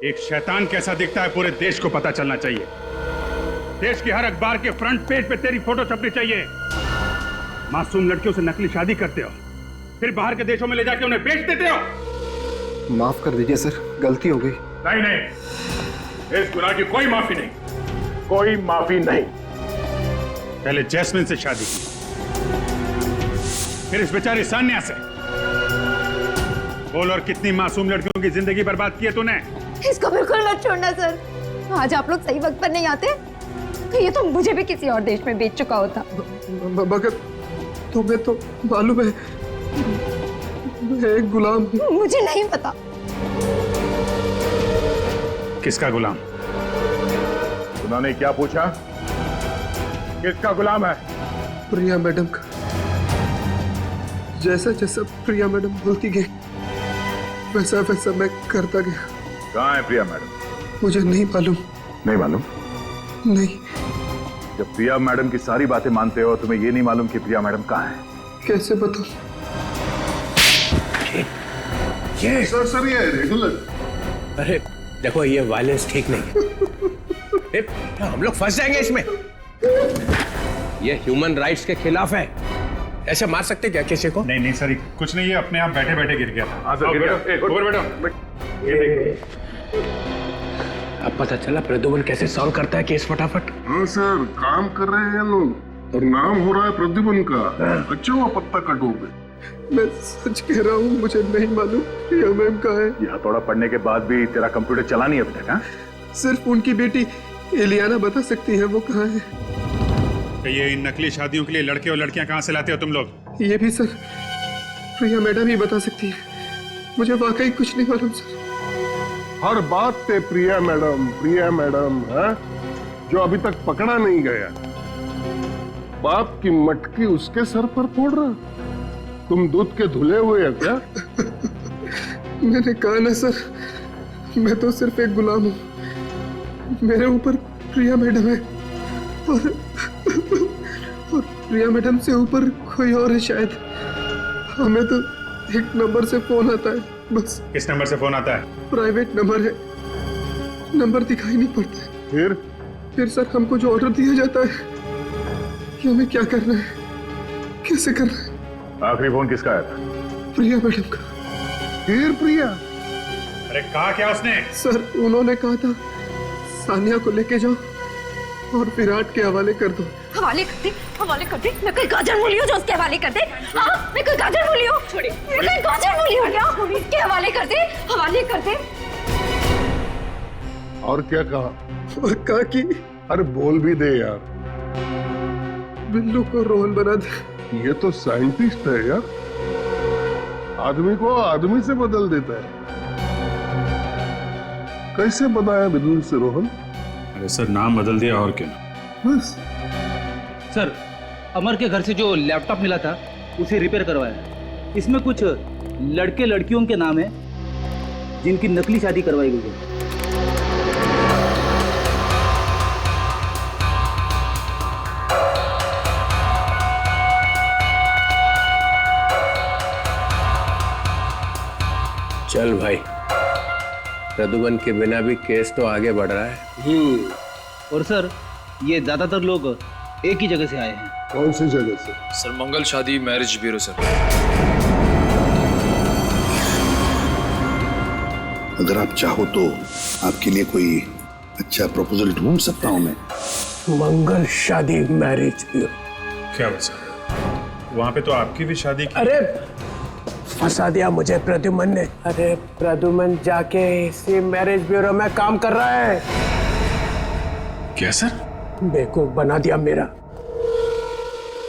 एक शैतान कैसा दिखता है पूरे देश को पता चलना चाहिए। देश की हर अखबार के फ्रंट पेज पे तेरी फोटो छपनी चाहिए। मासूम लड़कियों से नकली शादी करते हो, फिर बाहर के देशों में ले जाके उन्हें बेच देते हो। माफ कर दीजिए सर, गलती हो गई। नहीं नहीं, इस गुनाह की कोई माफी नहीं, कोई माफी नहीं। पहले जैस्मिन से शादी की, फिर इस बेचारी सान्या से। बोल, और कितनी मासूम लड़कियों की जिंदगी बर्बाद की है तूने। इसको बिल्कुल मत छोड़ना सर। आज आप लोग सही वक्त पर नहीं आते तो ये तो मुझे भी किसी और देश में बेच चुका होता। मगर तुम्हें तो मालूम है मैं एक गुलाम हूँ। मुझे नहीं पता। किसका गुलाम? उन्होंने क्या पूछा? किसका गुलाम है? प्रिया मैडम का। जैसा जैसा प्रिया मैडम बोलती गई वैसा वैसा मैं करता गया। कहाँ है प्रिया मैडम? मुझे नहीं मालूम। नहीं मालूम? नहीं। जब प्रिया मैडम की सारी बातें मानते हो, तुम्हें ये नहीं मालूम कि प्रिया मैडम कहाँ है? कैसे बताऊं? ये सर ये रेगुलर। अरे देखो, ये वायलेंस ठीक नहीं है। हम लोग फंस जाएंगे इसमें। ये ह्यूमन राइट्स के खिलाफ है। ऐसे मार सकते क्या किसी को? नहीं नहीं सर, कुछ नहीं, ये अपने आप बैठे बैठे गिर गया था। हाँ सर, गिर गया। बैठो। ये देखो, अब पता चला प्रद्युमन कैसे सॉल्व करता है केस फटाफट। हाँ सर, काम कर रहे हैं लोग और नाम हो रहा है प्रद्युमन का। अच्छा हुआ पत्ता कटोगे। मैं सच कह रहा हूँ, मुझे नहीं मालूम प्रिया मैम कहाँ है। ये हथौड़ा पढ़ने के बाद भी तेरा कंप्यूटर चला नहीं अभी तक? हाँ, सिर्फ उनकी बेटी एलियाना बता सकती है वो कहाँ है। तो ये इन नकली शादियों के लिए लड़के और लड़कियां कहाँ से लाते हो तुम लोग? ये भी सर प्रिया मैडम ही बता सकती है। मुझे वाकई कुछ नहीं मालूम सर। हर बात पे प्रिया मैडम है, जो अभी तक पकड़ा नहीं गया। बाप की मटकी उसके सर पर फोड़ रहा। तुम दूध के धुले हुए हैं क्या? मैंने कहा ना सर, मैं तो सिर्फ एक गुलाम हूँ। मेरे ऊपर प्रिया मैडम है और प्रिया मैडम से ऊपर कोई और है शायद। हमें तो एक नंबर से फोन आता है बस। किस नंबर से फोन आता है? प्राइवेट नंबर है, नंबर दिखाई नहीं पड़ता है। फिर सर हमको जो ऑर्डर दिया जाता है कि हमें क्या करना है, कैसे करना है। आखिरी फोन किसका आया था? प्रिया मैडम का। फिर प्रिया? अरे कहा क्या उसने? सर उन्होंने कहा था सानिया को लेके जाओ और विराट के हवाले कर दो। हवाले कर दे। मैं कोई गाजर मूली हूँ जो उसके हवाले कर दे? हाँ, मैं कोई गाजर मूली हूँ? छोड़िए, मैं कोई गाजर मूली हूँ क्या? इसके हवाले कर दे। और क्या कहा? और कहा कि अरे बोल भी दे यार। बिल्लू को रोहन बना दे। ये तो साइंटिस्ट है यार, आदमी को आदमी से बदल देता है। कैसे बनाया बिल्लू से रोहन? अरे सर, नाम बदल दिया और क्या। बस। सर, अमर के घर से जो लैपटॉप मिला था उसे रिपेयर करवाया। इसमें कुछ लड़के लड़कियों के नाम है जिनकी नकली शादी करवाई गई है। चल भाई, प्रद्युमन के बिना भी केस तो आगे बढ़ रहा है। और सर, ये ज्यादातर लोग एक ही जगह से आए हैं। कौन सी जगह से? सर, मंगल शादी मैरिज ब्यूरो सर। अगर आप चाहो तो आपके लिए कोई अच्छा प्रपोजल ढूंढ सकता हूं मैं। मंगल शादी मैरिज ब्यूरो? क्या बस, वहां पे तो आपकी भी शादी की। अरे फंसा दिया मुझे प्रद्युमन ने। अरे प्रद्युमन जाके इसी मैरिज ब्यूरो में काम कर रहा है। क्या सर? बेवकूफ बना दिया मेरा।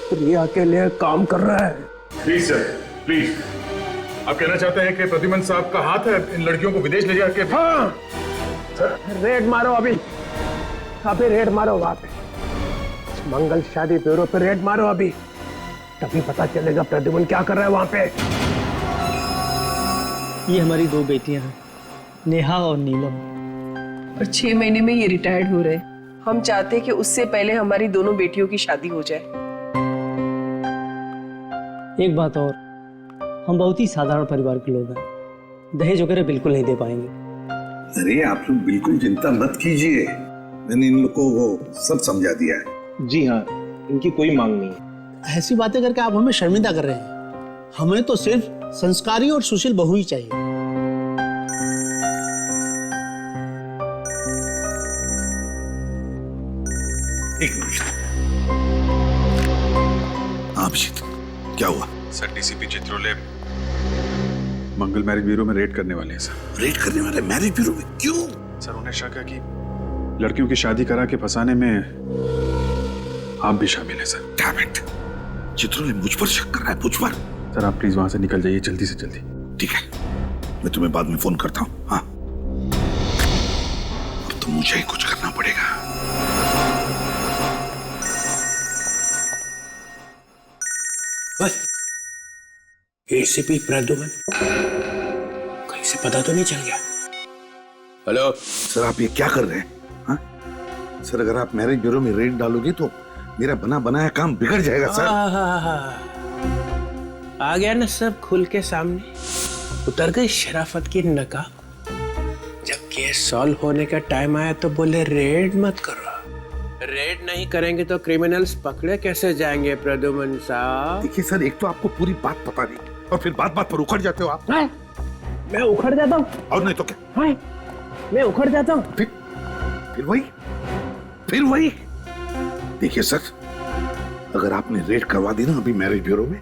प्रिया के लिए काम कर रहा है। Please sir, please. आप कहना चाहते हैं कि प्रद्युमन साहब का हाथ है इन लड़कियों को विदेश ले जाके? हाँ रेड मारो, अभी रेड मारो वहां पे, मंगल शादी ब्यूरो पे रेड मारो अभी, तभी पता चलेगा प्रद्युमन क्या कर रहा है वहां पे। ये हमारी दो बेटियां हैं, नेहा और नीलम। और 6 महीने में ये रिटायर्ड हो रहे। हम चाहते हैं कि उससे पहले हमारी दोनों बेटियों की शादी हो जाए। एक बात और, हम बहुत ही साधारण परिवार के लोग हैं, दहेज वगैरह बिल्कुल नहीं दे पाएंगे। अरे आप लोग बिल्कुल चिंता मत कीजिए, मैंने इन लोगों को सब समझा दिया है। जी हाँ, इनकी कोई मांग नहीं है। ऐसी बातें करके आप हमें शर्मिंदा कर रहे हैं। हमें तो सिर्फ संस्कारी और सुशील बहू ही चाहिए। एक मिनट। अभिजीत, क्या हुआ? सर डीसीपी चित्रोले मंगल मैरिज ब्यूरो में रेड करने वाले हैं सर। रेड करने वाले मैरिज ब्यूरो में? क्यों? सर उन्हें शक है कि लड़कियों की शादी करा के फंसाने में आप भी शामिल हैं सर। डैम इट, चित्रोले मुझ पर शक कर रहा है, मुझ पर। सर आप प्लीज वहां से निकल जाइए जल्दी से जल्दी। ठीक है, मैं तुम्हें बाद में फोन करता हूँ। हाँ, अब तो मुझे ही कुछ करना पड़ेगा। एसीपी प्रद्युमन, कहीं से पता तो नहीं चल गया? हेलो सर, आप ये क्या कर रहे हैं? हाँ? सर अगर आप मैरिज ब्यूरो में रेड डालोगे तो मेरा बना बनाया काम बिगड़ जाएगा सर। आ गया ना सब खुल के सामने, उतर गई शराफत की नकाब। जब केस सॉल्व होने का टाइम आया तो बोले रेड मत करो। रेड नहीं करेंगे तो क्रिमिनल्स पकड़े कैसे जाएंगे प्रद्युमन साहब? देखिए सर, एक तो आपको पूरी बात पता नहीं और फिर बात बात पर उखड़ जाते हो आप। मैं उखड़ जाता हूँ? और नहीं तो क्या? मैं उखड़ जाता हूँ? फिर वही। देखिए सर, अगर आपने रेड करवा दी ना अभी मैरिज ब्यूरो में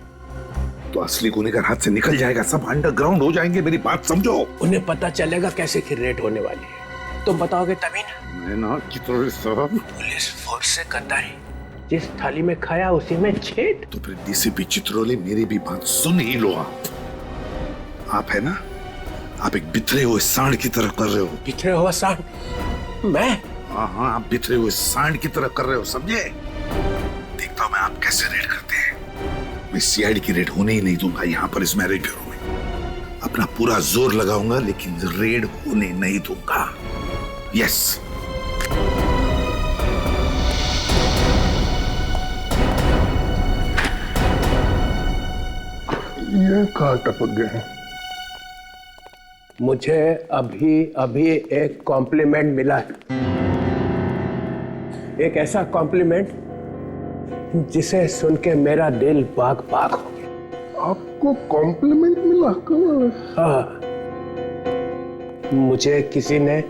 तो असली गुनहगार हाथ से निकल जाएगा, सब अंडरग्राउंड हो जाएंगे। मेरी बात समझो। उन्हें पता चलेगा कैसे कि रेड होने वाली है? तुम बताओगे तभी ना। मैं ना चित्रोले साहब, पुलिस फोर्स से गद्दारी, जिस थाली में खाया उसी में छेद। तो फिर डीसीपी चित्रोले मेरी भी बात सुन ही लो। आप है ना, आप एक बिखरे हुए सांड की तरह कर रहे हो। बिखरे हुआ सांड? मैं? हाँ, आप बिखरे हुए सांड की तरह कर रहे हो, समझे? देखता हूं मैं आप कैसे रेड करते हैं। मैं सीआईडी की रेड होने ही नहीं दूंगा यहाँ पर इस मैरिज ब्यूरो में। अपना पूरा जोर लगाऊंगा लेकिन रेड होने नहीं दूंगा। यस। ये कहाँ टपक गए? मुझे अभी अभी एक कॉम्प्लीमेंट मिला है, एक ऐसा कॉम्प्लीमेंट जिसे सुन के मेरा दिल बाग बाग हो गया। आपको कॉम्प्लीमेंट मिला? कहाँ? हाँ, मुझे किसी ने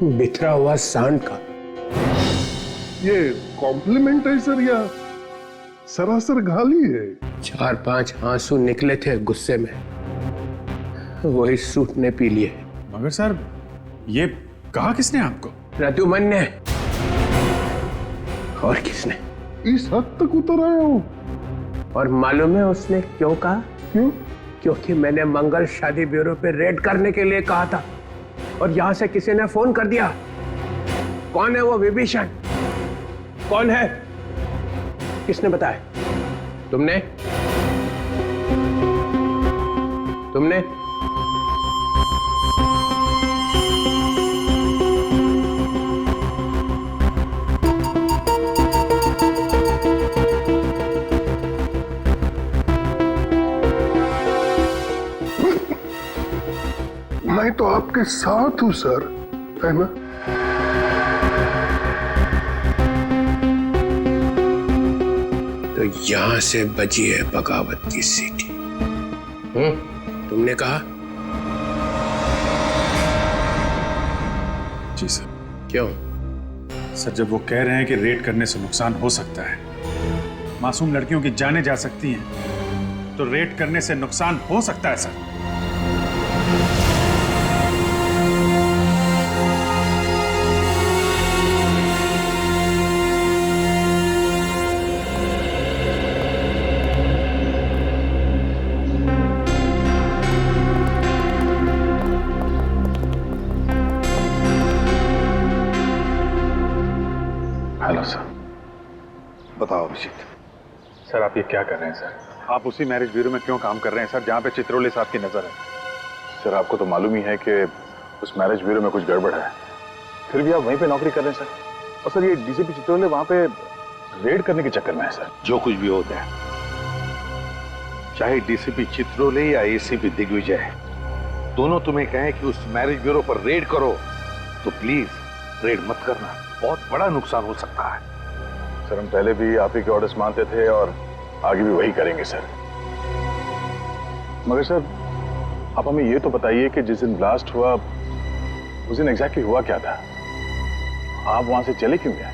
बिखरा हुआ सांड का। ये कॉम्प्लीमेंट है सर या सरासर गाली है? 4-5 आंसू निकले थे गुस्से में, वही सूट ने पी लिए। मगर सर ये कहा किसने आपको? प्रद्युमन ने। और किसने? इस हद तक उतर आया हूं। और मालूम है उसने क्यों कहा? क्यों? क्योंकि मैंने मंगल शादी ब्यूरो पे रेड करने के लिए कहा था और यहां से किसी ने फोन कर दिया। कौन है वो विभीषण? कौन है? किसने बताया? तुमने? मैं तो आपके साथ हूं सर, है ना? तो यहां से बजी है बगावत की सीटी। तुमने कहा? जी सर। क्यों? सर जब वो कह रहे हैं कि रेड करने से नुकसान हो सकता है, मासूम लड़कियों की जानें जा सकती हैं, तो रेड करने से नुकसान हो सकता है सर। Hello sir. बताओ अभिजीत। सर आप ये क्या कर रहे हैं सर? आप उसी मैरिज ब्यूरो में क्यों काम कर रहे हैं सर जहां पे चित्रोले साहब की नजर है? सर आपको तो मालूम ही है कि उस मैरिज ब्यूरो में कुछ गड़बड़ है, फिर भी आप वहीं पे नौकरी कर रहे हैं सर। और सर ये डीसीपी चित्रोले वहां पे रेड करने के चक्कर में है सर। जो कुछ भी होता है, चाहे डीसीपी चित्रोले या एसीपी दिग्विजय, दोनों तुम्हें कहें कि उस मैरिज ब्यूरो पर रेड करो तो प्लीज रेड मत करना, बहुत बड़ा नुकसान हो सकता है। सर हम पहले भी आप ही के ऑर्डर्स मानते थे और आगे भी वही करेंगे सर। मगर सर आप हमें ये तो बताइए कि जिस दिन ब्लास्ट हुआ उस दिन एग्जैक्टली हुआ क्या था? आप वहां से चले क्यों गए?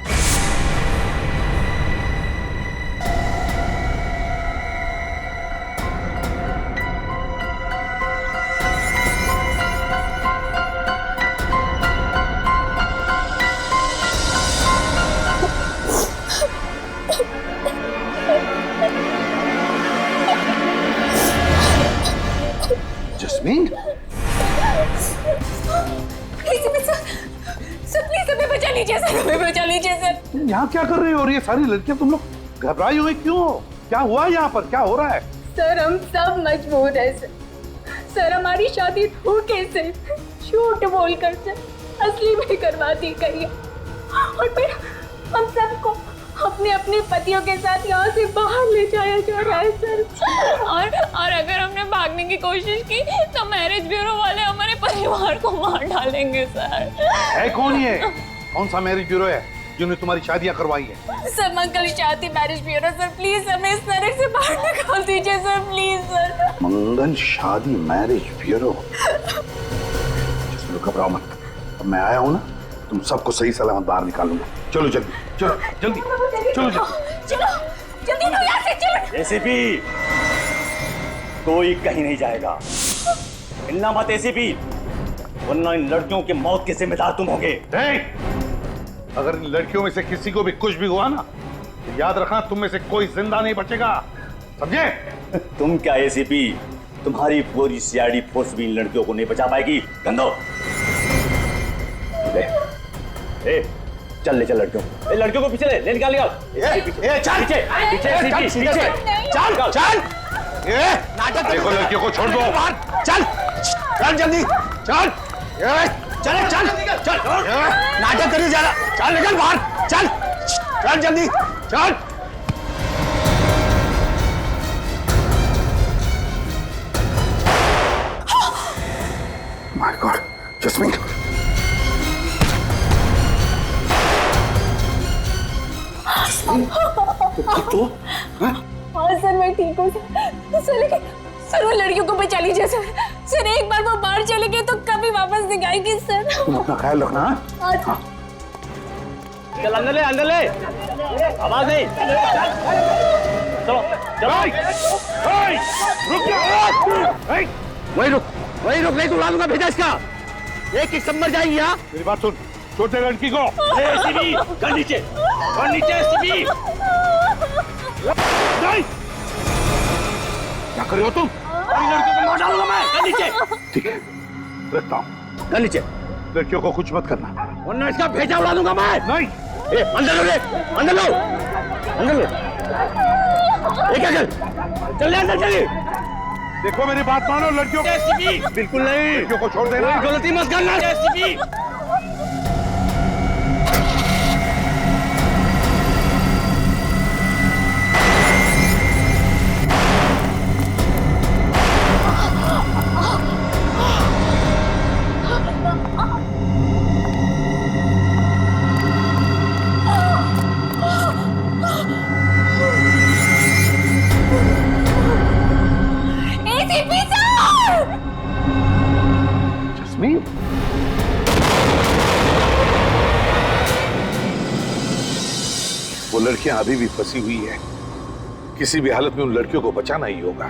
जस्मीन, प्लीज हमें बचा लीजिए सर, हमें बचा लीजिए सर। यहाँ क्या कर रही हो? और ये सारी लड़कियां तुम लोग घबराई हुई क्यों हो? क्या हुआ यहाँ पर, क्या हो रहा है? सर हम सब मजबूर हैं सर। सर हमारी शादी धोखे से, झूठ बोलकर से असली में करवा दी गई है और फिर हम सबको अपने अपने पतियों के साथ यहाँ से बाहर ले जाया जा रहा है सर। और अगर हमने भागने की कोशिश की तो मैरिज ब्यूरो वाले हमारे परिवार को मार डालेंगे सर। है कौन ये? कौन सा मैरिज ब्यूरो है जिन्होंने तुम्हारी शादियां करवाई है? सर मंगल शादी मैरिज ब्यूरो सर, प्लीज हमें इस तरह से बाहर निकाल दीजिए सर, प्लीज सर। मंगल शादी मैरिज ब्यूरो? घबराओ मत, अब मैं आया हूँ ना, तुम सबको सही सलामत बाहर निकालूंगा। चलो जल्दी, चलो जल्दी, चलो चलो जल्दी तो यहाँ से चलो। एसीपी कोई कहीं नहीं जाएगा, मिलना मत एसीपी, वरना इन लड़कियों की मौत के जिम्मेदार तुम होगे। अगर इन लड़कियों में से किसी को भी कुछ भी हुआ ना तो याद रखना तुम में से कोई जिंदा नहीं बचेगा, समझे? तुम क्या एसीपी, तुम्हारी पूरी सीआईडी फोर्स भी इन लड़कियों को नहीं बचा पाएगी। गंदो ले, चल ले चल लड़कियों को पीछे ले निकाल निकाल। चल पीछे पीछे चल चल। नाटक देखो, लड़कियों को छोड़ दो। चल चल जल्दी चल चल चल चल, नाटक करिए ज्यादा। चल निकल बाहर, चल चल जल्दी चल। माय गॉड, जस्मीन तो हाँ सर मैं ठीक हूँ सर, लेकिन सर वो लड़कियों को बचा लीजिए सर। सर एक बार वो बाहर चले गए तो कभी वापस नहीं आएगी सर। तुम अपना ख्याल रखना। हाँ चल अंदर ले, आवाज नहीं। चलो चलो रुक जा, वही रुक नहीं तो उड़ा दूंगा, भेजा इसका। एक सब मर जाएंगी। यहाँ मेरी बात सुन, छोटे लड़की को कर नीचे एसीपी। नहीं, क्या कर रहे हो तुम? लड़कियों को मार डालूंगा मैं। कर नीचे। ठीक है, रखता हूँ। कर नीचे, लड़कियों को कुछ मत करना, वरना इसका भेजा उड़ा दूंगा मैं। नहीं, अंदर लो, अंदर लो। क्या चल ले अंदर चलिए। देखो मेरी बात मानो, लड़कियों को बिल्कुल नहीं, लड़कियों को छोड़ देना। गलती मत करना एसीपी। जस्मीन, वो लड़कियां अभी भी फंसी हुई है, किसी भी हालत में उन लड़कियों को बचाना ही होगा।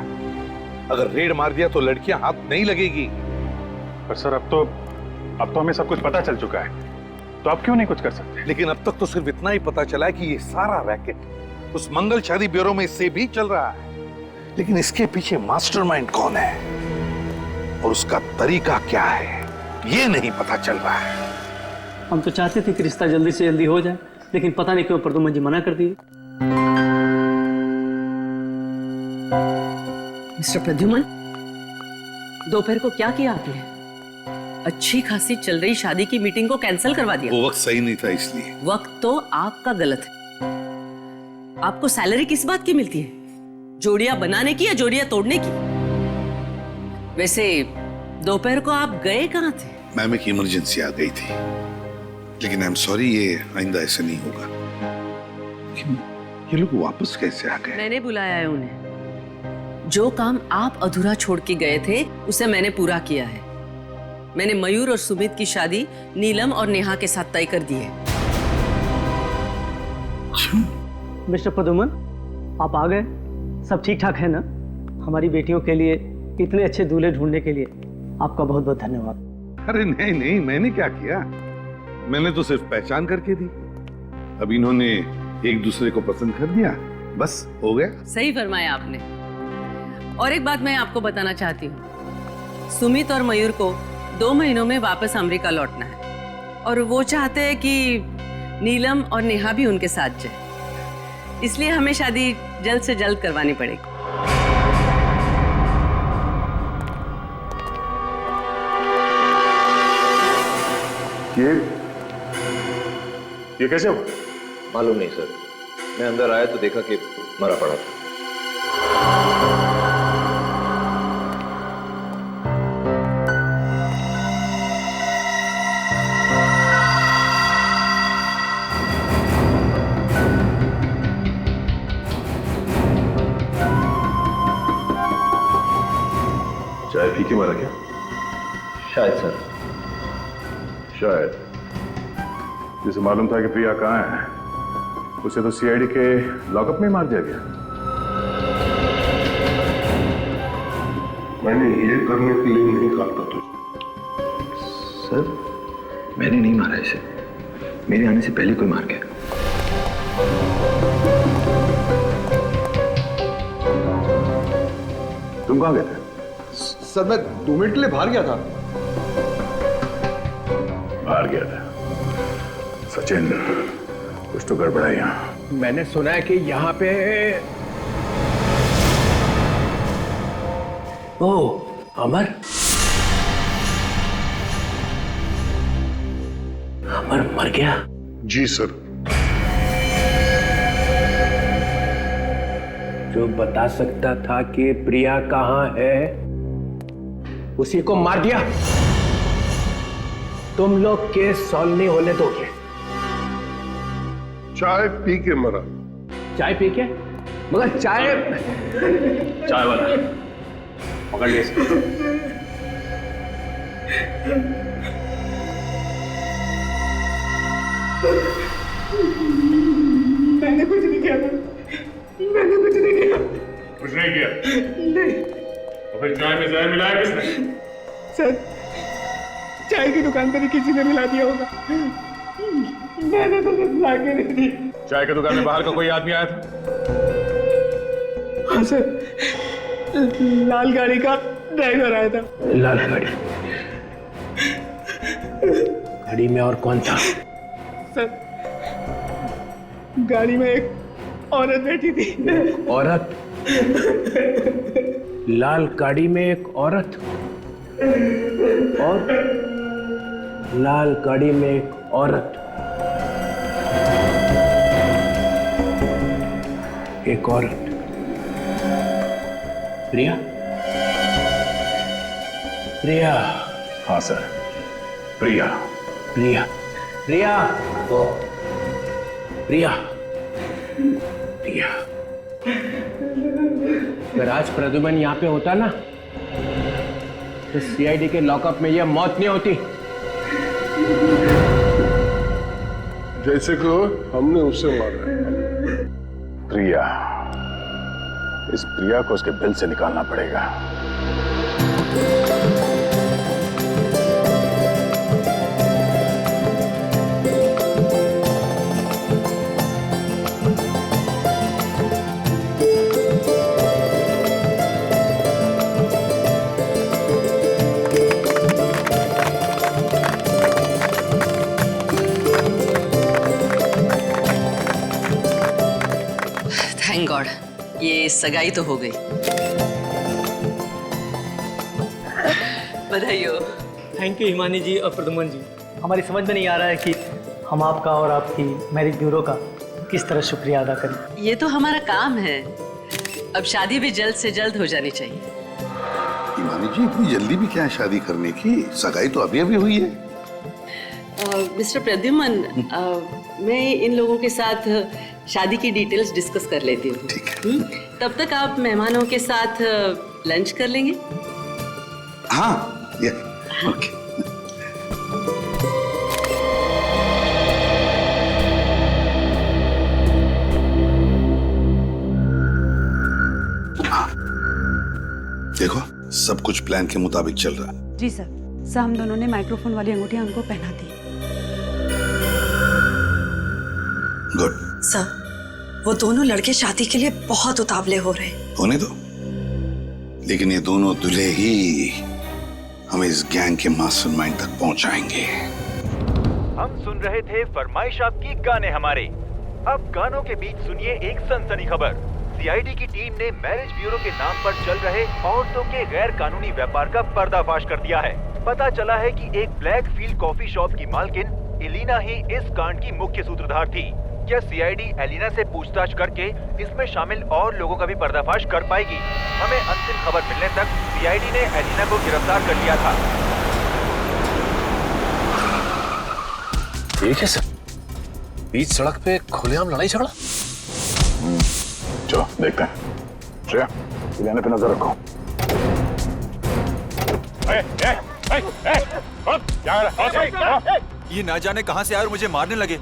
अगर रेड मार दिया तो लड़कियां हाथ नहीं लगेगी। पर सर अब तो हमें सब कुछ पता चल चुका है, तो आप क्यों नहीं कुछ कर सकते? लेकिन अब तक तो सिर्फ इतना ही पता चला है कि ये सारा रैकेट उस मंगल शादी ब्यूरो में से भी चल रहा है, लेकिन इसके पीछे मास्टरमाइंड कौन है और उसका तरीका क्या है ये नहीं पता चल रहा है। हम तो चाहते थे कि रिश्ता जल्दी से जल्दी हो जाए, लेकिन पता नहीं क्यों प्रदुमन जी मना कर दिए। मिस्टर प्रद्युमन, दोपहर को क्या किया आपने? अच्छी खासी चल रही शादी की मीटिंग को कैंसिल करवा दिया। वो वक्त सही नहीं था इसलिए। वक्त तो आपका गलत है। आपको सैलरी किस बात की मिलती है? जोड़ियां बनाने की या जोड़ियां तोड़ने की? वैसे दोपहर को आप गए कहाँ थे? मैम एक इमरजेंसी आ गई थी, लेकिन आई एम सॉरी, ये आइंदा ऐसे नहीं होगा। लेकिन ये लोग वापस कैसे आ गए? मैंने बुलाया है उन्हें। जो काम आप अधूरा छोड़ के गए थे उसे मैंने पूरा किया है। मैंने मयूर और सुमित की शादी नीलम और नेहा के साथ तय कर दी है। मिस्टर प्रदुमन, आप आ गए। सब ठीक ठाक है ना? हमारी बेटियों के लिए इतने अच्छे दूल्हे ढूंढने के लिए आपका बहुत बहुत धन्यवाद। अरे नहीं नहीं, मैंने क्या किया, मैंने तो सिर्फ पहचान करके दी। अब इन्होंने एक दूसरे को पसंद कर दिया, बस हो गया। सही फरमाया आपने। और एक बात मैं आपको बताना चाहती हूँ, सुमित और मयूर को 2 महीनों में वापस अमेरिका लौटना है और वो चाहते हैं कि नीलम और नेहा भी उनके साथ जाए, इसलिए हमें शादी जल्द से जल्द करवानी पड़ेगी। ये कैसे हो? मालूम नहीं सर, मैं अंदर आया तो देखा कि मरा पड़ा था। चाय पी के मारा क्या? शायद सर, शायद। जिसे मालूम था कि प्रिया कहाँ है, उसे तो सीआईडी के लॉकअप में मार दिया गया। मैंने ये करने के लिए नहीं कहा था तुझे। सर, मैंने नहीं मारा इसे, मेरे आने से पहले कोई मार गया। तुम कहाँ गए थे? सर मैं 2 मिनट के लिए बाहर गया था। बाहर गया था? सचिन, कुछ तो गड़बड़ है यहाँ। मैंने सुना है कि यहाँ पे अमर मर गया। जी सर। जो बता सकता था कि प्रिया कहाँ है, उसी को मार दिया। तुम लोग केस सॉल्व नहीं होने दोगे। चाय पी के मरा। चाय पी के? मगर चाय वाला पकड़ लिया। मैंने कुछ नहीं किया, मैंने कुछ नहीं किया। कुछ नहीं किया? नहीं। तो फिर चाय में जहर मिलाया किसने? सर, चाय की दुकान पर ही किसी ने मिला दिया होगा। मैंने तो कुछ ला के नहीं दी। चाय की दुकान में बाहर का कोई आदमी आया था? हाँ सर, लाल गाड़ी का ड्राइवर आया था। लाल गाड़ी में और कौन था? सर, गाड़ी में एक औरत बैठी थी। औरत? लाल गाड़ी में एक औरत और लाल गाड़ी में एक औरत, एक औरत। प्रिया? प्रिया? हाँ सर, प्रिया। प्रिया? प्रिया? प्रिया? प्रिया? अगर आज प्रद्युमन यहाँ पे होता ना, तो सीआईडी के लॉकअप में यह मौत नहीं होती। जैसे कि हमने उसे मारा है। प्रिया, इस प्रिया को उसके बिल से निकालना पड़ेगा। थैंक गॉड, ये सगाई तो हो गई। बधाई हो। थैंक यू हिमानी जी और प्रदुमन जी। हमारी समझ में नहीं आ रहा है कि हम आपका और आपकी मैरिज ब्यूरो का किस तरह शुक्रिया अदा करें। ये तो हमारा काम है। अब शादी भी जल्द से जल्द हो जानी चाहिए। ईमान भाभी जी इतनी जल्दी भी क्या है शादी करने की? सगाई तो अभी अभी हुई है। मिस्टर प्रद्युमन, मैं इन लोगों के साथ शादी की डिटेल्स डिस्कस कर लेती हूँ। ठीक है। तब तक आप मेहमानों के साथ लंच कर लेंगे? हाँ, ये ओके। देखो सब कुछ प्लान के मुताबिक चल रहा है। जी सर, हम दोनों ने माइक्रोफोन वाली अंगूठियां उनको पहना दी। गुड। सर, वो दोनों लड़के शादी के लिए बहुत उतावले हो रहे हैं। होने दो, लेकिन ये दोनों दूल्हे ही हमें इस गैंग के मास्टरमाइंड तक पहुंचाएंगे। हम सुन रहे थे फरमाइश आपकी गाने हमारे। अब गानों के बीच सुनिए एक सनसनी खबर। सीआईडी की टीम ने मैरिज ब्यूरो के नाम पर चल रहे औरतों के गैर कानूनी व्यापार का पर्दाफाश कर दिया है। पता चला है कि एक ब्लैक फील्ड कॉफी शॉप की मालकिन एलिना ही इस कांड की मुख्य सूत्रधार थी। क्या सीआईडी एलिना से पूछताछ करके इसमें शामिल और लोगों का भी पर्दाफाश कर पाएगी? हमें अंतिम खबर मिलने तक सीआईडी ने एलिना को गिरफ्तार कर लिया था। ठीक है सर, बीच सड़क पे खुलेआम लड़ाई झगड़ा। चलो देखते हैं। श्रेया, इलियाना पे नजर रखो। ये ना जाने कहां से आए और मुझे मारने लगे।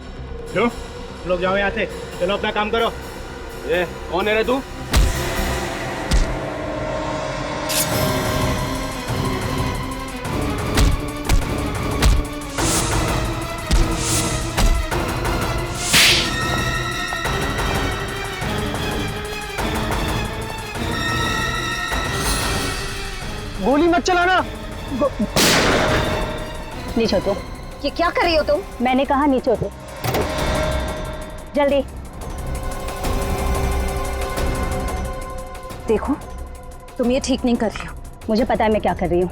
क्यों? लोग जाओ यहाँ से, चलो अपना काम करो। ये कौन है रे तू? गोली मत चलाना। नीचे उतरो। ये क्या कर रही हो तुम? मैंने कहा नीचे उतरो, जल्दी। देखो, तुम ये ठीक नहीं कर रही हो। मुझे पता है मैं क्या कर रही हूँ।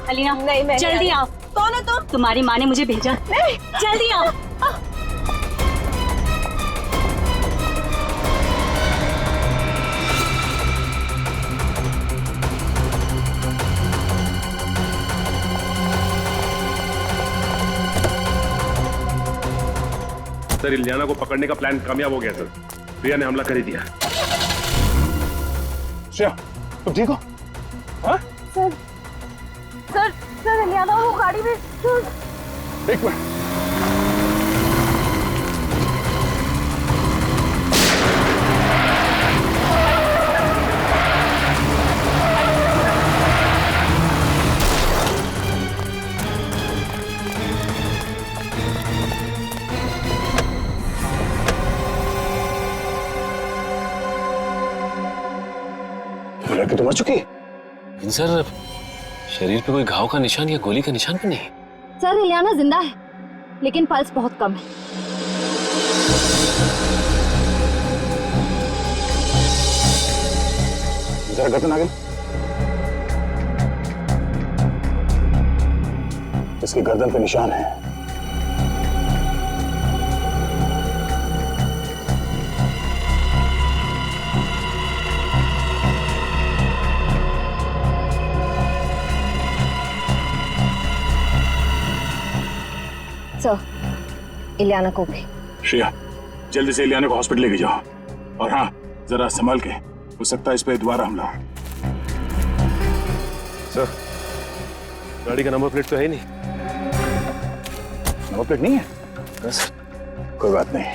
अलीना, नहीं, मैं जल्दी आओ। कौन हो तुम? तुम्हारी माँ ने मुझे भेजा। जल्दी आओ। सर, इलियाना को पकड़ने का प्लान कामयाब हो गया सर। प्रिया ने हमला कर ही दिया। श्रेया, तुम ठीक हो? हाँ? सर, सर, सर, इलियाना वो गाड़ी में। एक मिनट। तो मर चुकी है। सर, शरीर पे कोई घाव का निशान या गोली का निशान भी नहीं। सर, इलियाना जिंदा है, लेकिन पल्स बहुत कम है। जरा गर्दन आगे। इसकी गर्दन पे निशान है। सर, इलियाना को भी। श्रेया, जल्दी से इलियाना को हॉस्पिटल लेके जाओ। और हाँ, जरा संभाल के, हो सकता है इस पे दोबारा हमला। सर, गाड़ी का नंबर प्लेट तो है नहीं। नंबर प्लेट नहीं है? बस कोई बात नहीं,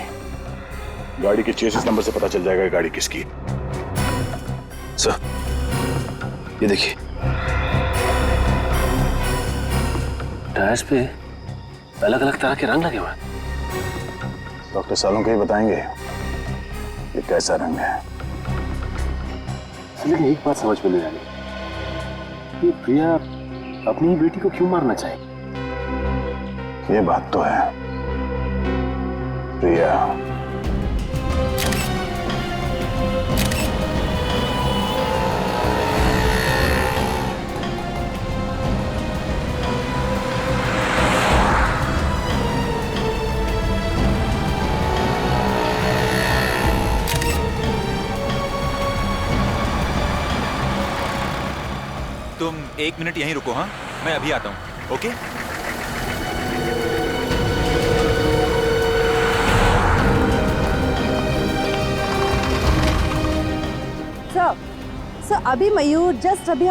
गाड़ी के चेसिस नंबर से पता चल जाएगा गाड़ी किसकी। सर, ये देखिए, टायर्स पे अलग अलग तरह के रंग लगे हुए हैं। डॉक्टर सालों के ही बताएंगे ये कैसा रंग है। लेकिन एक बात समझ में नहीं आ रही, ये प्रिया अपनी ही बेटी को क्यों मारना चाहिए? ये बात तो है। प्रिया तुम 1 मिनट यहीं रुको, हाँ? मैं अभी आता हूँ, ओके? सर अभी मयूर जस्ट अभी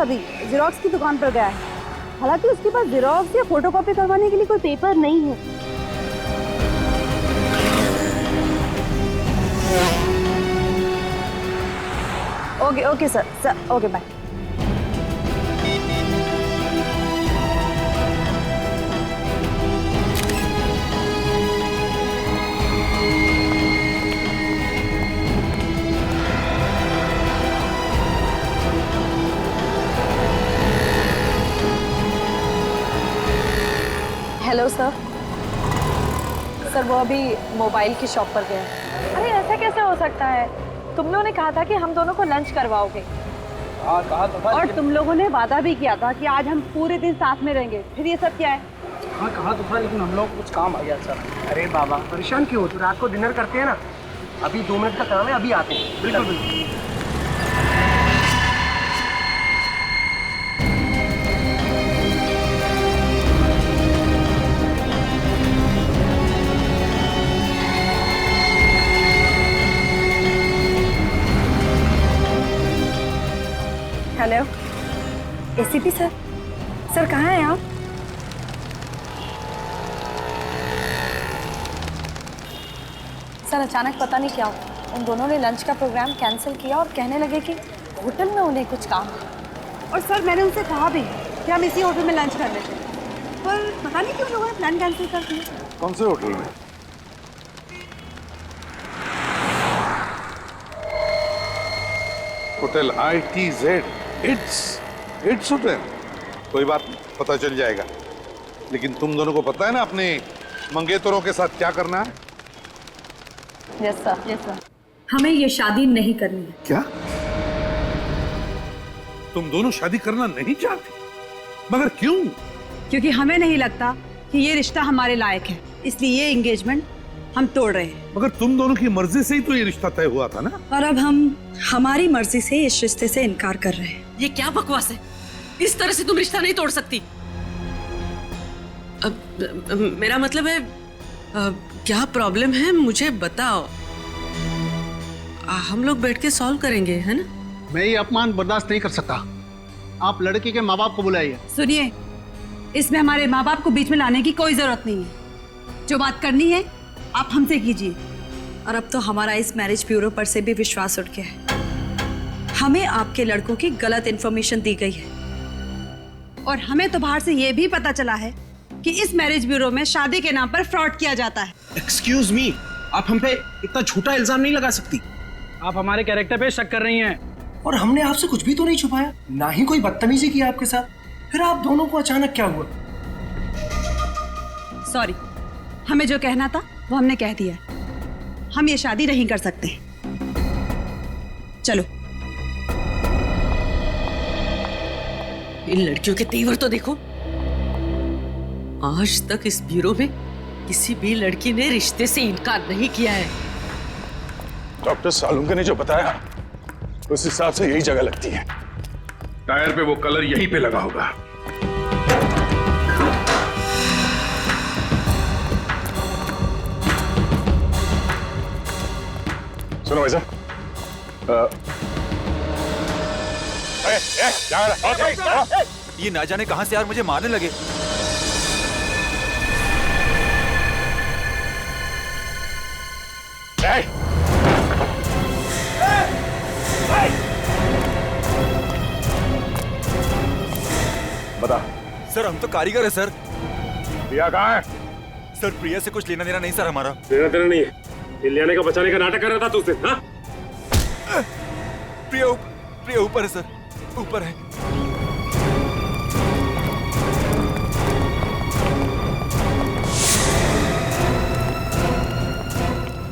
जेरोक्स की दुकान पर गया है। हालांकि उसके पास जेरोक्स या फोटोकॉपी करवाने के लिए कोई पेपर नहीं है। Okay sir okay bye. Hello sir वो अभी मोबाइल की शॉप पर गया है। अरे ऐसा कैसे हो सकता है? तुम लोगों ने कहा था कि हम दोनों को लंच करवाओगे। हाँ कहा तो था। और तुम लोगों ने वादा भी किया था कि आज हम पूरे दिन साथ में रहेंगे। फिर ये सब क्या है? हाँ कहा तो था, लेकिन हम लोग कुछ काम आ गया सर। अरे बाबा परेशान क्यों हो? तो रात को डिनर करते हैं ना, अभी 2 मिनट का काम है, अभी आते हैं। बिल्कुल। हेलो एसीपी सर कहाँ हैं आप? सर अचानक पता नहीं क्या हुआ, उन दोनों ने लंच का प्रोग्राम कैंसिल किया और कहने लगे कि होटल में उन्हें कुछ काम है। और सर मैंने उनसे कहा भी कि हम इसी होटल में लंच कर लेते हैं, पर पता नहीं क्यों लोगों ने प्लान कैंसिल कर दिया। कौन से होटल में? Hotel ITZ। It's hotel. कोई बात नहीं, पता चल जाएगा। लेकिन तुम दोनों को पता है ना अपने मंगेतरों के साथ क्या करना है? यस सर हमें ये शादी नहीं करनी है। क्या तुम दोनों शादी करना नहीं चाहती? मगर क्यों? क्योंकि हमें नहीं लगता कि ये रिश्ता हमारे लायक है, इसलिए ये एंगेजमेंट हम तोड़ रहे हैं। मगर तुम दोनों की मर्जी से ही तो ये रिश्ता तय हुआ था ना। और अब हम हमारी मर्जी से इस रिश्ते से इनकार कर रहे हैं। ये क्या बकवास है? इस तरह से तुम रिश्ता नहीं तोड़ सकती। मेरा मतलब है क्या प्रॉब्लम है मुझे बताओ, हम लोग बैठ के सॉल्व करेंगे, है ना? मैं ये अपमान बर्दाश्त नहीं कर सकता। आप लड़के के माँ बाप को बुलाइए। सुनिए, इसमें हमारे माँ बाप को बीच में लाने की कोई जरूरत नहीं है। जो बात करनी है आप हमसे कीजिए। और अब तो हमारा इस मैरिज ब्यूरो पर से भी विश्वास उठ गया है। हमें आपके लड़कों की गलत इंफॉर्मेशन दी गई है। और हमें तो बाहर से ये भी पता चला है कि इस मैरिज ब्यूरो में शादी के नाम पर फ्रॉड किया जाता है। एक्सक्यूज मी, आप हम पे इतना झूठा इल्जाम नहीं लगा सकती। आप हमारे कैरेक्टर पे शक कर रही हैं। और हमने आपसे कुछ भी तो नहीं छुपाया, ना ही कोई बदतमीजी की आपके साथ। फिर आप दोनों को अचानक क्या हुआ? सॉरी, हमें जो कहना था वो हमने कह दिया। हम ये शादी नहीं कर सकते। चलो। इन लड़कियों के तेवर तो देखो। आज तक इस ब्यूरो में किसी भी लड़की ने रिश्ते से इनकार नहीं किया है। डॉक्टर सालुंके ने जो बताया उस हिसाब से यही जगह लगती है। टायर पे वो कलर यहीं पे लगा होगा। सुनो भाई साहब, ये ना जाने कहां से यार मुझे मारने लगे। बता। सर हम तो कारीगर है सर। प्रिया कहाँ है? सर प्रिया से कुछ लेना देना नहीं सर हमारा। लेना देना नहीं है, इलियाना का बचाने का नाटक कर रहा था तू उससे, हाँ? प्रिया ऊपर है सर, ऊपर है।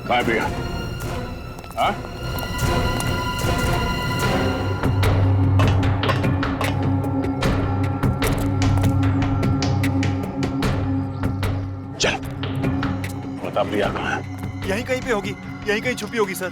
बाय प्रिया। हाँ? चल बता प्रिया कहाँ है? यहीं कहीं पे होगी, यहीं कहीं छुपी होगी सर।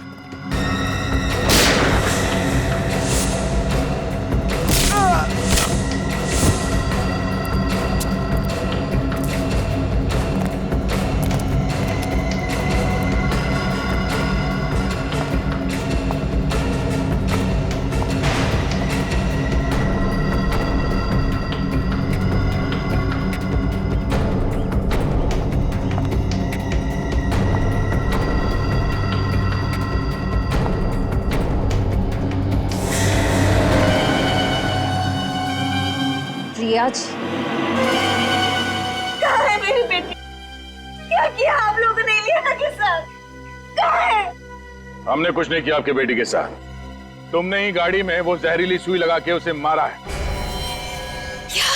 प्रिया जी, कहाँ है मेरी बेटी? क्या किया आप लोगों ने इलियाना के साथ? कहाँ है? हमने कुछ नहीं किया आपके बेटी के साथ। तुमने ही गाड़ी में वो जहरीली सुई लगा के उसे मारा है। क्या?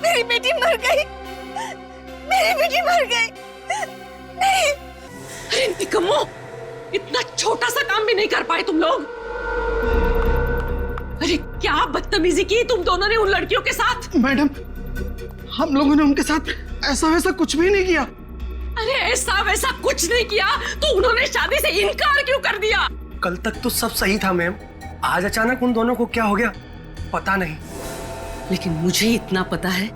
मेरी बेटी मर गई? मेरी बेटी मर गई? नहीं। अरे निकम्मो, इतना छोटा सा काम भी नहीं कर पाए तुम लोग। अरे क्या बदतमीजी की तुम दोनों ने उन लड़कियों के साथ। मैडम, हम लोगों ने उनके साथ ऐसा वैसा कुछ भी नहीं किया। अरे ऐसा वैसा कुछ नहीं किया तो उन्होंने शादी से इनकार क्यों कर दिया? कल तक तो सब सही था मैम, आज अचानक उन दोनों को क्या हो गया पता नहीं। लेकिन मुझे इतना पता है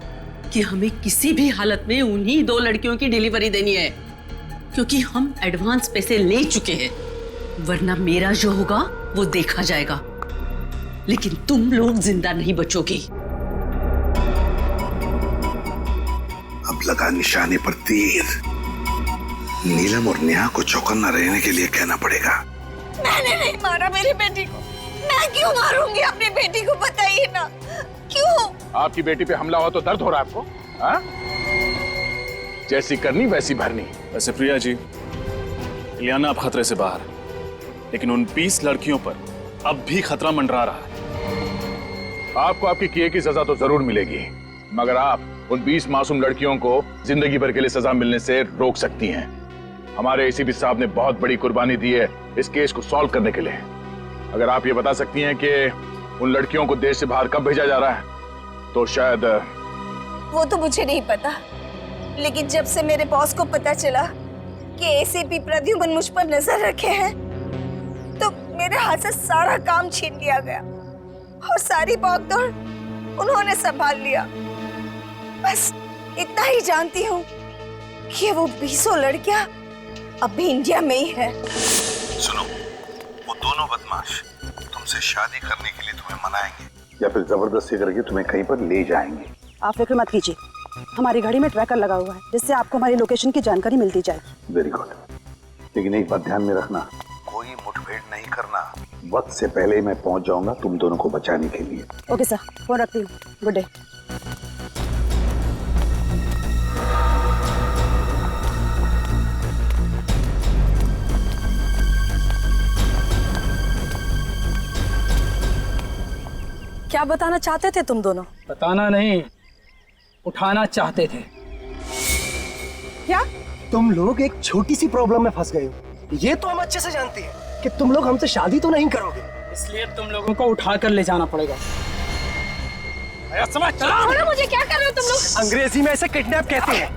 कि हमें किसी भी हालत में उन्हीं 2 लड़कियों की डिलीवरी देनी है, क्योंकि हम एडवांस पैसे ले चुके हैं। वरना मेरा जो होगा वो देखा जाएगा, लेकिन तुम लोग जिंदा नहीं बचोगे। अब लगा निशाने पर तीर। नीलम और नेहा को चौकन्ना रहने के लिए कहना पड़ेगा। मैंने नहीं मारा मेरी बेटी को। मैं क्यों मारूंगी अपनी बेटी को, बताइए ना क्यों? आपकी बेटी पे हमला हुआ तो दर्द हो रहा है आपको? हाँ? जैसी करनी वैसी भरनी। वैसे प्रिया जी, इलियाना अब खतरे से बाहर, लेकिन उन 20 लड़कियों पर अब भी खतरा मंडरा रहा है। आपको आपके किए की सजा तो जरूर मिलेगी, मगर आप उन 20 मासूम लड़कियों को जिंदगी भर के लिए सजा मिलने से रोक सकती हैं। हमारे एसीपी साहब ने बहुत बड़ी कुर्बानी दी है इस केस को सॉल्व करने के लिए। अगर आप ये बता सकती हैं कि उन लड़कियों को देश से बाहर कब भेजा जा रहा है, तो शायद। वो तो मुझे नहीं पता, लेकिन जब से मेरे बॉस को पता चला कि एसीपी प्रद्युमन मुझ पर नजर रखे हैं, तो मेरे हाथ से सारा काम छीन लिया गया और सारी भागदौड़ उन्होंने संभाल लिया। बस इतना ही जानती हूँ कि वो 20 लड़कियां अब भी इंडिया में ही है। सुनो, वो दोनों बदमाश तुमसे शादी करने के लिए तुम्हें मनाएंगे या फिर जबरदस्ती करके तुम्हें कहीं पर ले जाएंगे। आप फिक्र मत कीजिए, हमारी गाड़ी में ट्रैकर लगा हुआ है जिससे आपको हमारी लोकेशन की जानकारी मिलती जाए। वेरी गुड, लेकिन एक बात ध्यान में रखना, कोई मुठभेड़ नहीं करना। वक्त से पहले मैं पहुंच जाऊंगा तुम दोनों को बचाने के लिए। ओके सर, फोन रखती हूँ। Good day. क्या बताना चाहते थे तुम दोनों? बताना नहीं, उठाना चाहते थे। क्या? तुम लोग एक छोटी सी प्रॉब्लम में फंस गए हो। ये तो हम अच्छे से जानते हैं कि तुम लोग हमसे शादी तो नहीं करोगे, इसलिए तुम लोगों को उठा कर ले जाना पड़ेगा। समझ चलो। छोड़ो मुझे, क्या कर रहे हो तुम लोग? अंग्रेजी में ऐसे किडनैप कहते हैं।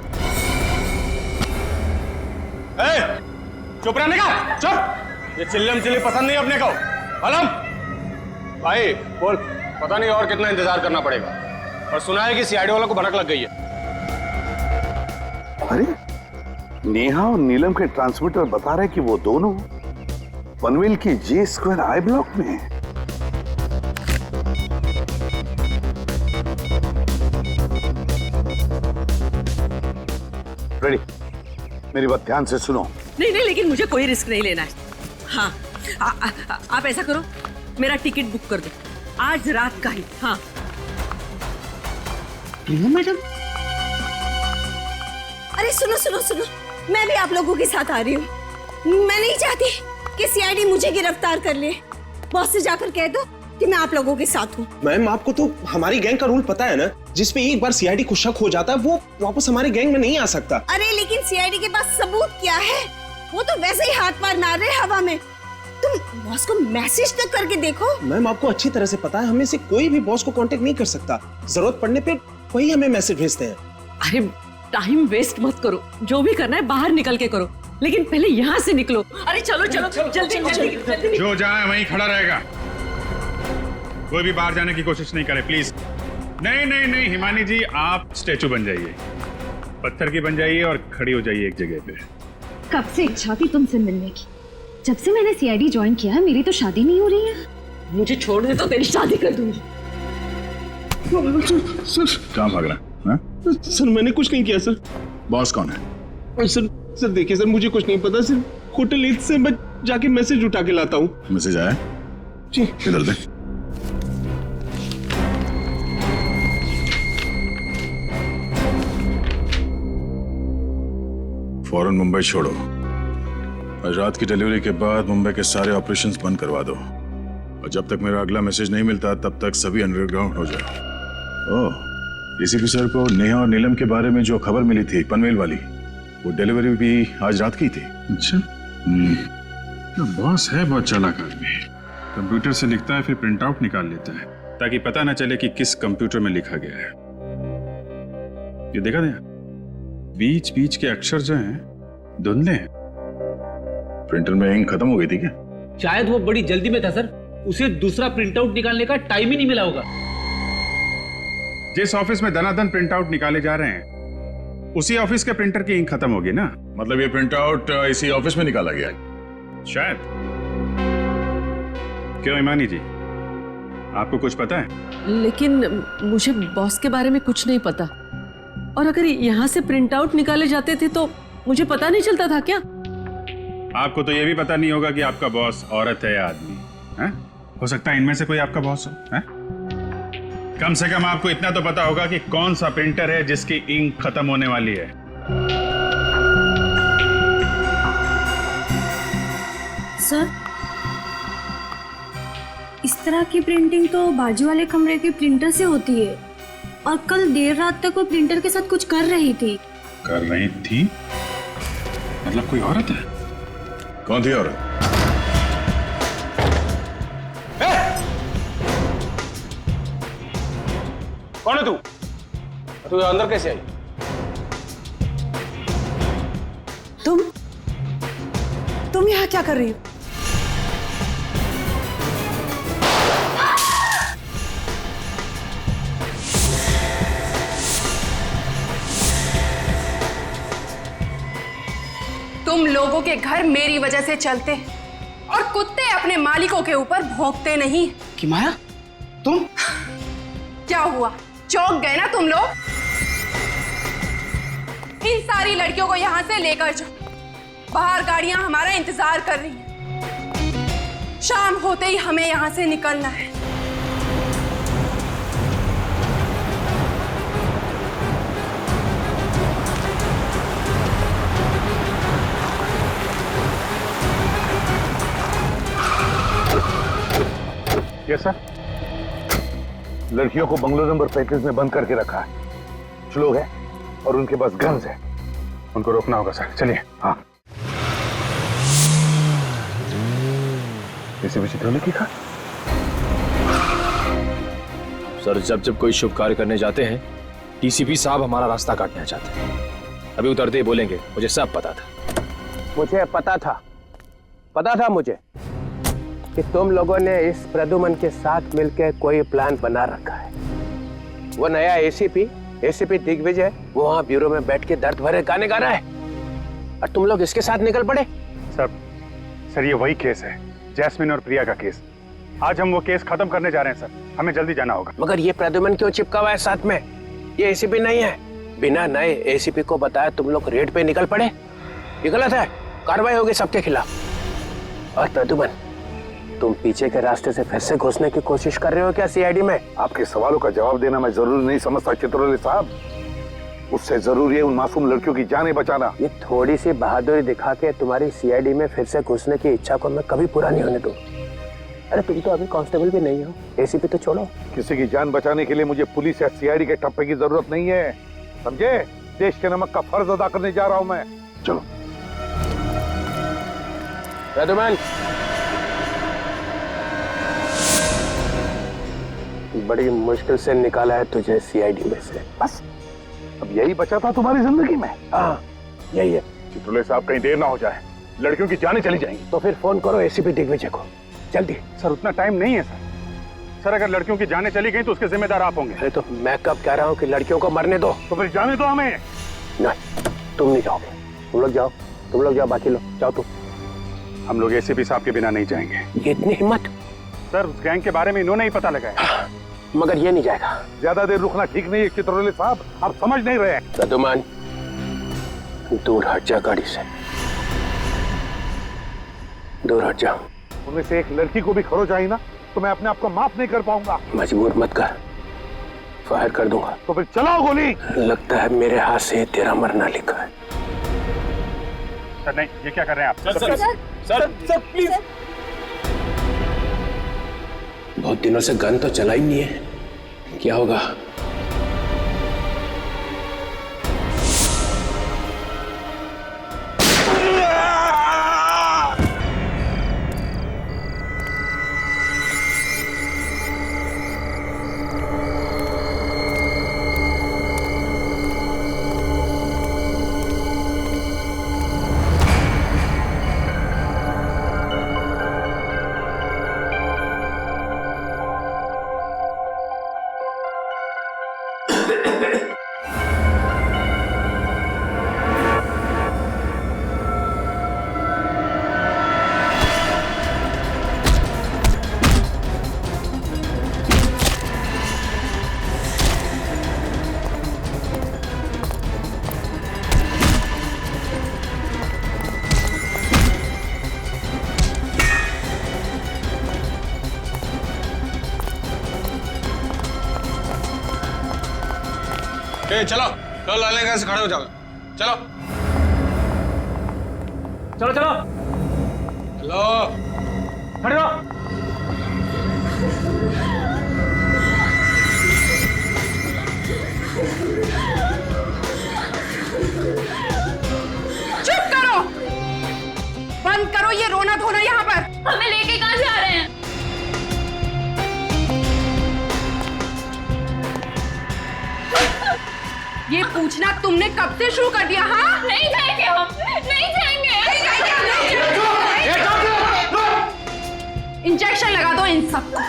चुप रहने का, चुप। ये चिल्लम चिल्ली पसंद नहीं अपने को। आलम भाई बोल। पता नहीं और कितना इंतजार करना पड़ेगा, और सुना है कि सीआईडी वालों को भनक लग गई है। अरे नेहा और नीलम के ट्रांसमीटर बता रहे कि वो दोनों पनवेल की J² I ब्लॉक में हैं। रेडी, मेरी बात ध्यान से सुनो। नहीं नहीं, लेकिन मुझे कोई रिस्क नहीं लेना है। हाँ, आप ऐसा करो, मेरा टिकट बुक कर दो आज रात का ही। हाँ मैडम। अरे सुनो सुनो सुनो, मैं भी आप लोगों के साथ आ रही हूँ। मैं नहीं चाहती कि सीआईडी मुझे गिरफ्तार कर ले। बॉस से जाकर कह दो कि मैं आप लोगों के साथ हूँ। मैम, आपको तो हमारी गैंग का रूल पता है ना, जिसपे एक बार सीआईडी को शक हो जाता है वो वापस हमारी गैंग में नहीं आ सकता। अरे लेकिन सीआईडी के पास सबूत क्या है? वो तो वैसे ही हाथ पार मार रहे हवा में। तुम बॉस को मैसेज तो करके देखो। मैम, आपको अच्छी तरह से पता है हमें से कोई भी बॉस को कांटेक्ट नहीं कर सकता। जरूरत पड़ने पे वही हमें मैसेज भेजते हैं। अरे टाइम वेस्ट मत करो, जो भी करना है बाहर निकल के करो, लेकिन पहले यहाँ से निकलो। अरे चलो चलो जल्दी जल्दी। जो जाए वहीं खड़ा रहेगा, कोई भी बाहर जाने की कोशिश नहीं करे प्लीज। नहीं नहीं नहीं हिमानी जी, आप स्टैचू बन जाइए, पत्थर की बन जाइए और खड़ी हो जाइए एक जगह पे। कब से इच्छा थी तुमसे मिलने की, जब से मैंने सीआईडी ज्वाइन किया है। मेरी तो शादी नहीं हो रही है। मुझे छोड़ दे तो तेरी शादी कर दूंगी। सर कहाँ भाग रहा है? सर मैंने कुछ नहीं किया सर। बॉस कौन है? सर देखिए सर, मुझे कुछ नहीं पता। सिर्फ होटल ईद से मैं जाके मैसेज उठा के लाता हूँ। मैसेज आया? जी। इधर दे। फौरन मुंबई छोड़ो। आज रात की डिलीवरी के बाद मुंबई के सारे ऑपरेशंस बंद करवा दो, और जब तक मेरा अगला मैसेज नहीं मिलता तब तक सभी अंडरग्राउंड हो जाओ। ओह, एसीपी सर को नेहा और नीलम के बारे में जो खबर मिली थी पनवेल वाली, वो डिलीवरी भी आज रात की थी। अच्छा, बॉस है बहुत चालाक आदमी। कंप्यूटर से लिखता है फिर प्रिंट आउट निकाल लेता है ताकि पता ना चले कि किस कंप्यूटर में लिखा गया है। ये देखा ना, बीच बीच के अक्षर जो हैं धुंधले हैं। प्रिंटर में इंक खत्म हो गई थी क्या? शायद वो बड़ी जल्दी में था सर, उसे दूसरा प्रिंट आउट निकालने का टाइम ही नहीं मिला होगा। जिस ऑफिस में दनादन प्रिंट आउट निकाले जा रहे हैं उसी ऑफिस के प्रिंटर की इंक खत्म होगी ना। मतलब ये प्रिंट आउट इसी ऑफिस में निकाला गया शायद। क्यों इमानी जी, आपको कुछ पता है? लेकिन मुझे बॉस के बारे में कुछ नहीं पता, और अगर यहाँ से प्रिंट आउट निकाले जाते थे तो मुझे पता नहीं चलता था क्या? आपको तो ये भी पता नहीं होगा कि आपका बॉस औरत है या आदमी है? हो सकता है इनमें से कोई आपका बॉस हो है? कम से कम आपको इतना तो पता होगा कि कौन सा प्रिंटर है जिसकी इंक खत्म होने वाली है। सर, इस तरह की प्रिंटिंग तो बाजू वाले कमरे के प्रिंटर से होती है, और कल देर रात तक वो प्रिंटर के साथ कुछ कर रही थी। कर रही थी? मतलब कोई औरत है? कौन थी औरत? कौन है तू? तू अंदर कैसे आई? तुम यहाँ क्या कर रही हो? तुम लोगों के घर मेरी वजह से चलते और कुत्ते अपने मालिकों के ऊपर भौंकते नहीं। कि माया, तुम? क्या हुआ, चौंक गए ना तुम लोग? इन सारी लड़कियों को यहाँ से लेकर जाओ, बाहर गाड़ियां हमारा इंतजार कर रही हैं। शाम होते ही हमें यहाँ से निकलना है। Yes sir. लड़कियों को बंगलो नंबर 35 में बंद करके रखा है। कुछ लोग हैं और उनके पास गन्स है, उनको रोकना होगा सर। चलिए। हाँ, इसे भी चित्रों ने लिखा। सर, जब कोई शुभ कार्य करने जाते हैं टीसीपी साहब हमारा रास्ता काटना चाहते हैं। अभी उतरते ही बोलेंगे मुझे सब पता था। मुझे पता था मुझे कि तुम लोगों ने इस प्रद्युमन के साथ मिलकर कोई प्लान बना रखा है। वो नया एसीपी दिग्विजय वो वहां ब्यूरो में बैठ के दर्द भरे गाने गा रहा है, और तुम लोग इसके साथ निकल पड़े। सर ये वही केस है, जैस्मिन और प्रिया का केस। आज हम वो केस खत्म करने जा रहे हैं सर, हमें जल्दी जाना होगा। मगर ये प्रद्युमन क्यों चिपका हुआ है साथ में? ये एसीपी नहीं है। बिना नए एसीपी को बताया तुम लोग रेड पे निकल पड़े। ये गलत है, कार्रवाई होगी सबके खिलाफ। और प्रद्युमन, तुम पीछे के रास्ते से फिर से घुसने की कोशिश कर रहे हो क्या सीआईडी में? आपके सवालों का जवाब देना मैं जरूरी नहीं समझता चित्रोले साहब। उससे जरूरी है उन मासूम लड़कियों की जानें बचाना। ये थोड़ी सी बहादुरी दिखा के तुम्हारी सीआईडी में फिर से घुसने की इच्छा को मैं कभी पूरा नहीं होने दूं। अरे तुम तो अभी कांस्टेबल भी नहीं हो, एसीपी तो छोड़ो। किसी की जान बचाने के लिए मुझे पुलिस या सीआईडी के टप्पे की जरूरत नहीं है, समझे? देश के नमक का फर्ज अदा करने जा रहा हूं मैं। चलो। प्रद्युमन, बड़ी मुश्किल से निकाला है तुझे सीआईडी में से। बस अब यही बचा था तुम्हारी जिंदगी में? हाँ, यही है। चित्रोले साहब, कहीं देर ना हो जाए, लड़कियों की जानें चली जाएंगी। तो फिर फोन करो एसीपी दिग्विजय को, जल्दी। सर उतना टाइम नहीं है सर। अगर लड़कियों की जानें चली गई तो उसके जिम्मेदार आप होंगे। अरे तो मैं कब कह रहा हूँ कि लड़कियों को मरने दो? तो फिर जाने दो हमें। नहीं, तुम नहीं जाओगे। तुम लोग जाओ, बाकी लोग जाओ। तुम। हम लोग एसीपी साहब के बिना नहीं जाएंगे। ये इतनी हिम्मत? सर उस गैंग के बारे में इन्होंने ही पता लगाया। मगर ये नहीं जाएगा। ज्यादा देर रुकना ठीक नहीं है चित्रोले साहब, आप समझ नहीं रहे हैं। प्रद्युमन, दूर हट जा गाड़ी से, दूर हट जा। उनमें से एक लड़की को भी खरोच आई ना तो मैं अपने आप को माफ नहीं कर पाऊंगा। मजबूर मत कर, फायर कर दूंगा। तो फिर चलाओ गोली। लगता है मेरे हाथ से तेरा मरना लिखा है। सर नहीं, ये क्या कर रहे हैं आप? Sir please. बहुत दिनों से गन तो चला ही नहीं है, क्या होगा? चलो चलो, लाल के से खड़े हो जाओ। चलो चलो चलो चलो, खड़े रहो। चुप करो, बंद करो ये रोना धोना यहाँ पर। हमें लेके कहाँ जा रहे हैं? ये पूछना तुमने कब से शुरू कर दिया? हाँ, नहीं जाएंगे हम, नहीं जाएंगे। इंजेक्शन लगा दो इन सबको,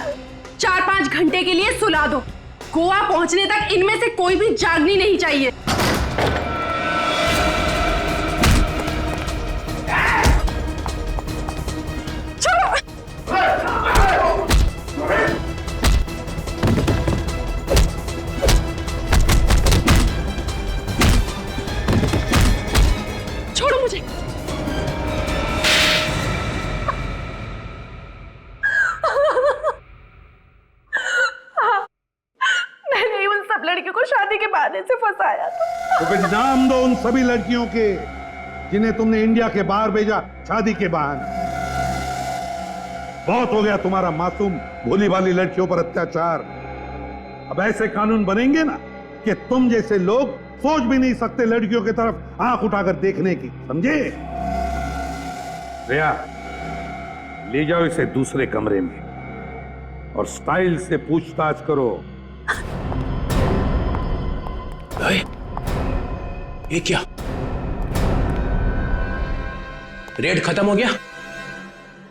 4-5 घंटे के लिए सुला दो। गोवा पहुंचने तक इनमें से कोई भी जागनी नहीं चाहिए। छोड़ो मुझे। मैंने उन सब लड़कियों को शादी के बहाने से फंसाया था। तो फिर नाम दो उन सभी लड़कियों के जिन्हें तुमने इंडिया के बाहर भेजा शादी के बहाने। बहुत हो गया तुम्हारा मासूम भोली भाली लड़कियों पर अत्याचार। अब ऐसे कानून बनेंगे ना कि तुम जैसे लोग सोच भी नहीं सकते लड़कियों की तरफ आंख उठाकर देखने की, समझे? रिया, ले जाओ इसे दूसरे कमरे में और स्टाइल से पूछताछ करो। ये क्या? रेड खत्म हो गया?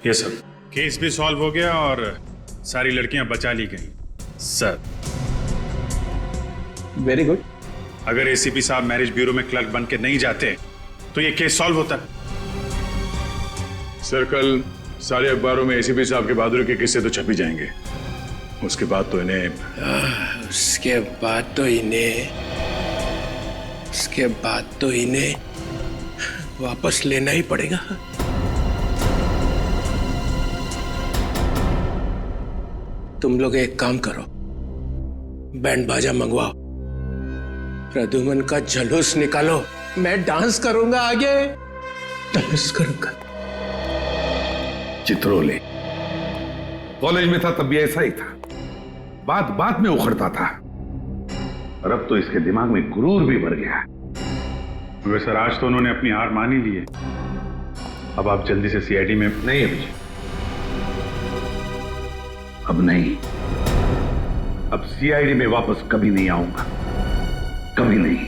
ये सब केस भी सॉल्व हो गया और सारी लड़कियां बचा ली गई सर। Very good. अगर एसीपी साहब मैरिज ब्यूरो में क्लर्क बन के नहीं जाते तो ये केस सॉल्व होता। सर कल सारे अखबारों में एसीपी साहब के बहादुरी के किस्से तो छप ही जाएंगे। उसके बाद तो इन्हें वापस लेना ही पड़ेगा। तुम लोग एक काम करो, बैंड बाजा मंगवाओ, प्रद्युमन का जलूस निकालो, मैं डांस करूंगा आगे, डांस करूंगा। चित्रोले कॉलेज में था तब भी ऐसा ही था, बात बात में उखड़ता था, और अब तो इसके दिमाग में गुरूर भी भर गया। वैसे सर आज तो उन्होंने अपनी हार मान ही ली है। अब आप जल्दी से सीआईडी में। नहीं अभिजीत, अब नहीं, अब सीआईडी में वापस कभी नहीं आऊंगा, कभी नहीं।